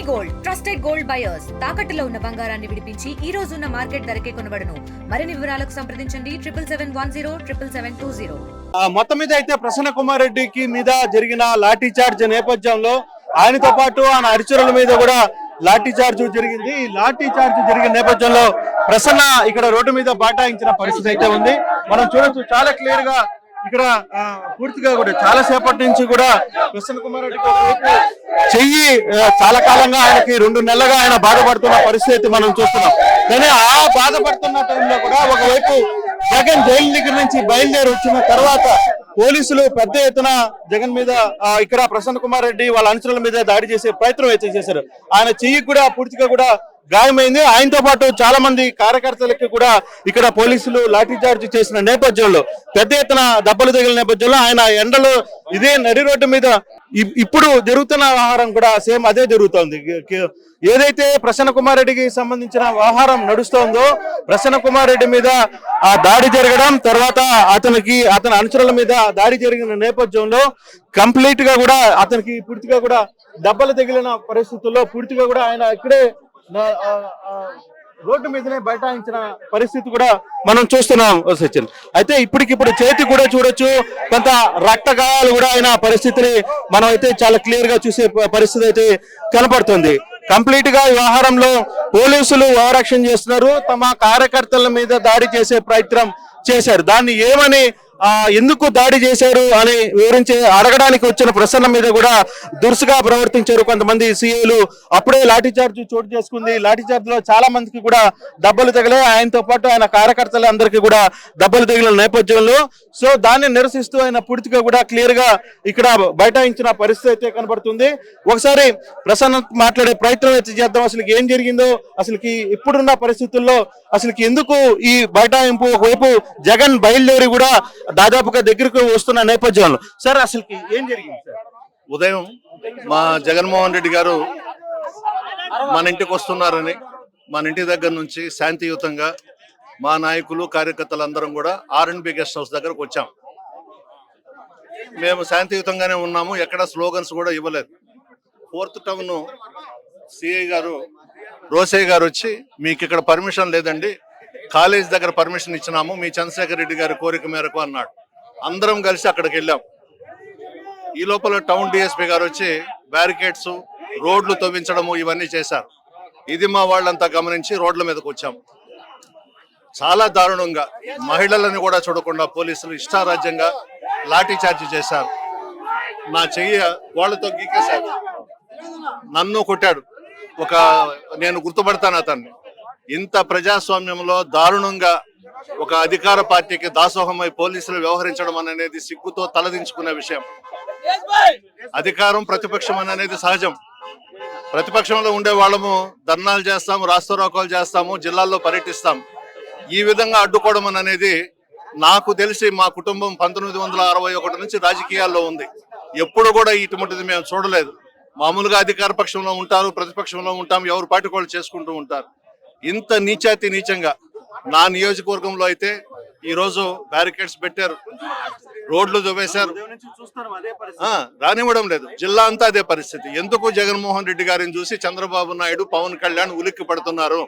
Gold trusted gold buyers తాకట్టులో ఉన్న బంగారాన్ని విడిపించి ఈ రోజు ఉన్న మార్కెట్ ధరకే కొనబడును. మరిన్ని వివరాలకు సంప్రదించండి 77107720. మొత్తం మీద అయితే ప్రసన్న కుమార్ రెడ్డికి మీద జరిగిన లాఠీ చార్జ్ నేపథ్యంలో ఆయనతో పాటు ఆయన అనుచరుల మీద కూడా లాఠీ చార్జ్ జరిగింది. ఈ లాఠీ చార్జ్ జరిగిన నేపథ్యంలో ప్రసన్న ఇక్కడ రోడ్డు మీద బాటాయించిన పరిస్థితి అయితే ఉంది. మనం చూడొచ్చు చాలా క్లియర్ గా ఇక్కడ పూర్తిగా కూడా చాలా సేపటి నుంచి కూడా ప్రసన్న కుమార్ రెడ్డికి చెయ్యి చాలా కాలంగా ఆయనకి 2 నెలలుగా ఆయన బాధపడుతున్న పరిస్థితి మనం చూస్తున్నాం. కానీ ఆ బాధపడుతున్న టైంలో కూడా ఒకవైపు జగన్ జైలు దగ్గర నుంచి బయలుదేరి వచ్చిన తర్వాత పోలీసులు పెద్ద ఎత్తున జగన్ మీద ఇక్కడ ప్రసన్న కుమార్ రెడ్డి వాళ్ళ అనుచరుల మీద దాడి చేసే ప్రయత్నం అయితే చేశారు. ఆయన చెయ్యి కూడా పూర్తిగా కూడా గాయమైంది. ఆయనతో పాటు చాలా మంది కార్యకర్తలకి కూడా ఇక్కడ పోలీసులు లాఠీ చార్జ్ చేసిన నేపథ్యంలో పెద్ద ఎత్తున దెబ్బలు తగిలిన నేపథ్యంలో ఆయన ఎండలో ఇదే నడి రోడ్డు మీద ఇప్పుడు జరుగుతున్న వ్యవహారం కూడా సేమ్ అదే జరుగుతోంది. ఏదైతే ప్రసన్న కుమార్ రెడ్డికి సంబంధించిన వ్యవహారం నడుస్తోందో ప్రసన్న కుమార్ రెడ్డి మీద ఆ దాడి జరగడం తర్వాత అతని అనుచరుల మీద దాడి జరిగిన నేపథ్యంలో కంప్లీట్ గా కూడా అతనికి పూర్తిగా కూడా దెబ్బలు తగిలిన పరిస్థితుల్లో పూర్తిగా కూడా ఆయన ఇక్కడే రోడ్డు మీదనే బైఠాయించిన పరిస్థితి కూడా మనం చూస్తున్నాం సచిన్. అయితే ఇప్పటికిప్పుడు చేతి కూడా చూడొచ్చు, కొంత రక్త గాయాలు కూడా అయిన పరిస్థితిని మనం అయితే చాలా క్లియర్ గా చూసే పరిస్థితి అయితే కనపడుతుంది. కంప్లీట్ గా వ్యవహారంలో పోలీసులు ఓవరాక్షన్ చేస్తున్నారు, తమ కార్యకర్తల మీద దాడి చేసే ప్రయత్నం చేశారు. దాన్ని ఏమని ఎందుకు దాడి చేశారు అని వివరించి అడగడానికి వచ్చిన ప్రసన్న మీద కూడా దురుసుగా ప్రవర్తించారు కొంతమంది సీఐలు. అప్పుడే లాఠీ చార్జ్ చోటు చేసుకుంది. లాఠీ చార్జ్ లో చాలా మందికి కూడా దెబ్బలు తగిలే, ఆయనతో పాటు ఆయన కార్యకర్తలు అందరికీ కూడా దెబ్బలు తగిలిన నేపథ్యంలో సో దాన్ని నిరసిస్తూ ఆయన పూర్తిగా కూడా క్లియర్ గా ఇక్కడ బైఠాయించిన పరిస్థితి అయితే కనబడుతుంది. ఒకసారి ప్రసన్న మాట్లాడే ప్రయత్నం అయితే చేద్దాం. అసలు ఏం జరిగిందో, అసలుకి ఇప్పుడున్న పరిస్థితుల్లో అసలుకి ఎందుకు ఈ బైఠాయింపు, ఒకవైపు జగన్ బయలుదేరి కూడా దాదాపుగా దగ్గరకు వస్తున్న నేపథ్యంలో సార్ అసలుకి ఏం జరిగింది సార్? ఉదయం మా జగన్మోహన్ రెడ్డి గారు మన ఇంటికి వస్తున్నారని మన ఇంటి దగ్గర నుంచి శాంతియుతంగా మా నాయకులు కార్యకర్తలు అందరం కూడా R&B గెస్ట్ హౌస్ దగ్గరకు వచ్చాం. మేము శాంతియుతంగానే ఉన్నాము, ఎక్కడ స్లోగన్స్ కూడా ఇవ్వలేదు. 4th టౌన్ సిఐ గారు రోసయ్య గారు వచ్చి మీకు ఇక్కడ పర్మిషన్ లేదండి, కాలేజ్ దగ్గర పర్మిషన్ ఇచ్చినాము మీ చంద్రశేఖర్ రెడ్డి గారి కోరిక మేరకు అన్నాడు. అందరం కలిసి అక్కడికి వెళ్ళాం. ఈ లోపల టౌన్ డిఎస్పీ గారు వచ్చి బ్యారికేడ్స్, రోడ్లు తవ్వించడము ఇవన్నీ చేశారు. ఇది మా వాళ్ళంతా గమనించి రోడ్ల మీదకి వచ్చాం. చాలా దారుణంగా మహిళలను కూడా చూడకుండా పోలీసులు ఇష్టారాజ్యంగా లాఠీ చార్జ్ చేశారు. నా చెయ్యి వాళ్ళతో గీకేశారు, నన్ను కొట్టాడు. నేను గుర్తుపడతాను అతన్ని. ఇంత ప్రజాస్వామ్యంలో దారుణంగా ఒక అధికార పార్టీకి దాసోహమై పోలీసులు వ్యవహరించడం అనేది సిగ్గుతో తలదించుకునే విషయం. అధికారం ప్రతిపక్షం అనేది సహజం. ప్రతిపక్షంలో ఉండే వాళ్ళము ధర్నాలు చేస్తాము, రాస్తారోకోలు చేస్తాము, జిల్లాల్లో పర్యటిస్తాం. ఈ విధంగా అడ్డుకోవడం అనేది నాకు తెలిసి మా కుటుంబం 1961 నుంచి రాజకీయాల్లో ఉంది. ఎప్పుడు కూడా ఇటువంటిది మేము చూడలేదు. మామూలుగా అధికార పక్షంలో ఉంటారు, ప్రతిపక్షంలో ఉంటాం, ఎవరు పార్టీ వాళ్ళు చేసుకుంటూ ఉంటారు. ఇంత నీచంగా నా నియోజకవర్గంలో అయితే ఈ రోజు బ్యారికేడ్స్ పెట్టారు, రోడ్లు దువ్వేశారు, రానివ్వడం లేదు. జిల్లా అంతా అదే పరిస్థితి. ఎందుకు జగన్మోహన్ రెడ్డి గారిని చూసి చంద్రబాబు నాయుడు, పవన్ కళ్యాణ్ ఉలిక్కి పడుతున్నారు?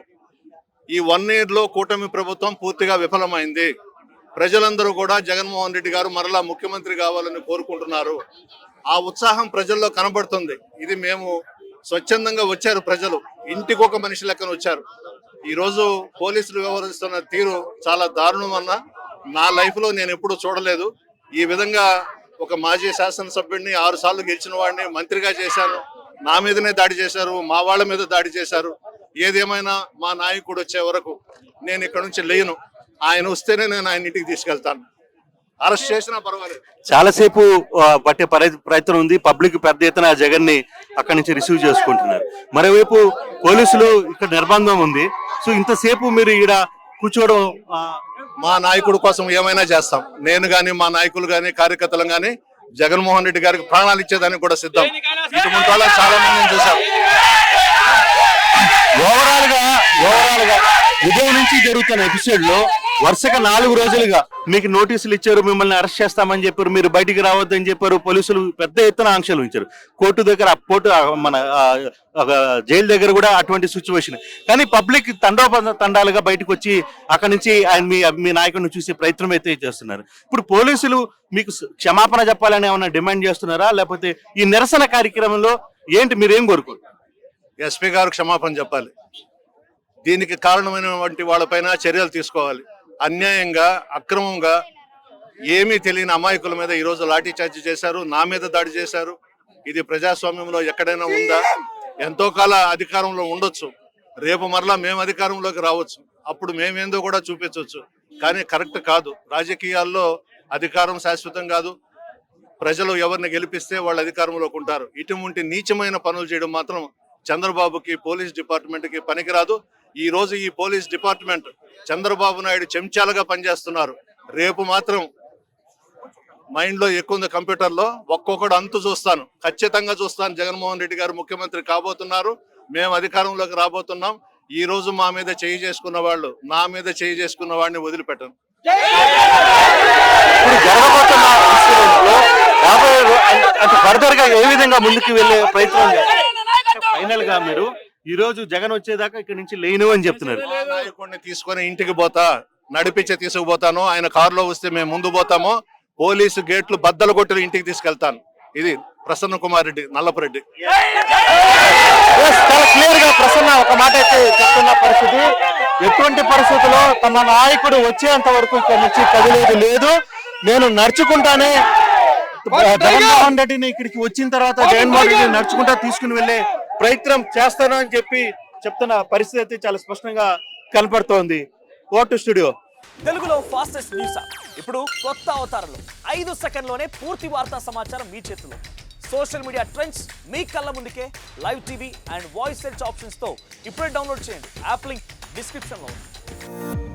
ఈ 1 year లో కూటమి ప్రభుత్వం పూర్తిగా విఫలమైంది. ప్రజలందరూ కూడా జగన్మోహన్ రెడ్డి గారు మరలా ముఖ్యమంత్రి కావాలని కోరుకుంటున్నారు. ఆ ఉత్సాహం ప్రజల్లో కనబడుతుంది. ఇది మేము స్వచ్ఛందంగా వచ్చారు ప్రజలు, ఇంటికి ఒక మనిషి లెక్కన వచ్చారు. ఈ రోజు పోలీసులు వ్యవహరిస్తున్న తీరు చాలా దారుణం అన్న నా లైఫ్ లో నేను ఎప్పుడు చూడలేదు. ఈ విధంగా ఒక మాజీ శాసనసభ్యుడిని 6 సార్లు గెలిచిన వాడిని మంత్రిగా చేశారు, నా మీదనే దాడి చేశారు, మా వాళ్ళ మీద దాడి చేశారు. ఏదేమైనా మా నాయకుడు వచ్చే వరకు నేను ఇక్కడ నుంచి లేను. ఆయన వస్తేనే నేను ఆయన ఇంటికి తీసుకెళ్తాను. అరెస్ట్ చేసినా పర్వాలేదు. చాలాసేపు పట్టే ప్రయత్నం ఉంది. పబ్లిక్ పెద్ద ఎత్తున జగన్ ని అక్కడి నుంచి రిసీవ్ చేసుకుంటున్నారు. మరోవైపు పోలీసులు ఇక్కడ నిర్బంధం ఉంది. సో ఇంతసేపు మీరు ఇక్కడ కూర్చోవడం, మా నాయకుడు కోసం ఏమైనా చేస్తాం. నేను గాని, మా నాయకులు గాని, కార్యకర్తలు గాని జగన్మోహన్ రెడ్డి గారికి ప్రాణాలు ఇచ్చేదానికి కూడా సిద్ధం. ఇటువంటి వాళ్ళని చాలా మందిని చూసాం. ఓవరాల్ గా ఉదయం నుంచి జరుగుతున్న ఎపిసోడ్ లో వరుసగా 4 రోజులుగా మీకు నోటీసులు ఇచ్చారు, మిమ్మల్ని అరెస్ట్ చేస్తామని చెప్పారు, మీరు బయటికి రావద్దని చెప్పారు, పోలీసులు పెద్ద ఎత్తున ఆంక్షలు ఉంచారు. కోర్టు దగ్గర మన జైలు దగ్గర కూడా అటువంటి సిచ్యువేషన్. కానీ పబ్లిక్ తండాలుగా బయటకు వచ్చి అక్కడి నుంచి ఆయన మీ నాయకుడిని చూసే ప్రయత్నం అయితే చేస్తున్నారు. ఇప్పుడు పోలీసులు మీకు క్షమాపణ చెప్పాలని ఏమైనా డిమాండ్ చేస్తున్నారా, లేకపోతే ఈ నిరసన కార్యక్రమంలో ఏంటి, మీరేం కోరుకోరు? ఎస్పీ గారు క్షమాపణ చెప్పాలి. దీనికి కారణమైనటువంటి వాళ్ళపైన చర్యలు తీసుకోవాలి. అన్యాయంగా అక్రమంగా ఏమీ తెలియని అమాయకుల మీద ఈరోజు లాఠీ చార్జ్ చేశారు, నా మీద దాడి చేశారు. ఇది ప్రజాస్వామ్యంలో ఎక్కడైనా ఉందా? ఎంతో కాల అధికారంలో ఉండొచ్చు, రేపు మరలా మేము అధికారంలోకి రావచ్చు, అప్పుడు మేమేందో కూడా చూపించవచ్చు. కానీ కరెక్ట్ కాదు. రాజకీయాల్లో అధికారం శాశ్వతం కాదు. ప్రజలు ఎవరిని గెలిపిస్తే వాళ్ళు అధికారంలోకి ఉంటారు. ఇటువంటి నీచమైన పనులు చేయడం మాత్రం చంద్రబాబుకి, పోలీస్ డిపార్ట్మెంట్కి పనికిరాదు. ఈ రోజు ఈ పోలీస్ డిపార్ట్మెంట్ చంద్రబాబు నాయుడు చెంచాలుగా పనిచేస్తున్నారు. రేపు మాత్రం మైండ్ లో ఎక్కువ ఉంది కంప్యూటర్ లో, ఒక్కొక్కడు అంతు చూస్తాను, ఖచ్చితంగా చూస్తాను. జగన్మోహన్ రెడ్డి గారు ముఖ్యమంత్రి కాబోతున్నారు, మేము అధికారంలోకి రాబోతున్నాం. ఈ రోజు మా మీద చేయి చేసుకున్న వాళ్ళు, నా మీద చేయి చేసుకున్న వాడిని వదిలిపెట్టను. ఫర్దర్ గా ఏ విధంగా ముందుకు వెళ్లే ప్రయత్నం? ఫైనల్ గా మీరు ఈ రోజు జగన్ వచ్చేదాకా ఇక్కడ నుంచి లేను అని చెప్తున్నారు. నాయకుడిని తీసుకొని ఇంటికి పోతా, నడిపించి తీసుకుపోతాను. ఆయన కారులో వస్తే మేము ముందు పోతాము. పోలీసు గేట్లు బద్దలు కొట్టి ఇంటికి తీసుకెళ్తాను. ఇది ప్రసన్న కుమార్ రెడ్డి, నల్లపురెడ్డి. చాలా క్లియర్ గా ప్రసన్న ఒక మాట అయితే చెప్తున్న పరిస్థితి, ఎటువంటి పరిస్థితుల్లో తమ నాయకుడు వచ్చేంత వరకు ఇక్కడ నుంచి కదిలేదు లేదు, నేను నడుచుకుంటానే జగన్మోహన్ రెడ్డిని ఇక్కడికి వచ్చిన తర్వాత జగన్మోహన్ రెడ్డిని నడుచుకుంటా తీసుకుని వెళ్లే ప్రయత్నం చేస్తాను అని చెప్పి చెప్తున్న పరిస్థితి అయితే చాలా స్పష్టంగా కనపడుతోంది. ఓటు స్టూడియో తెలుగులో ఫాస్టెస్ట్ న్యూస్ ఇప్పుడు కొత్త అవతారంలో 5 సెకండ్లోనే పూర్తి వార్తా సమాచారం మీ చేతిలో. సోషల్ మీడియా ట్రెండ్స్ మీ కళ్ళ ముందుకే live TV and voice search options తో ఇప్పుడే డౌన్లోడ్ చేయండి. యాప్ లింక్ డిస్క్రిప్షన్ లో ఉంది.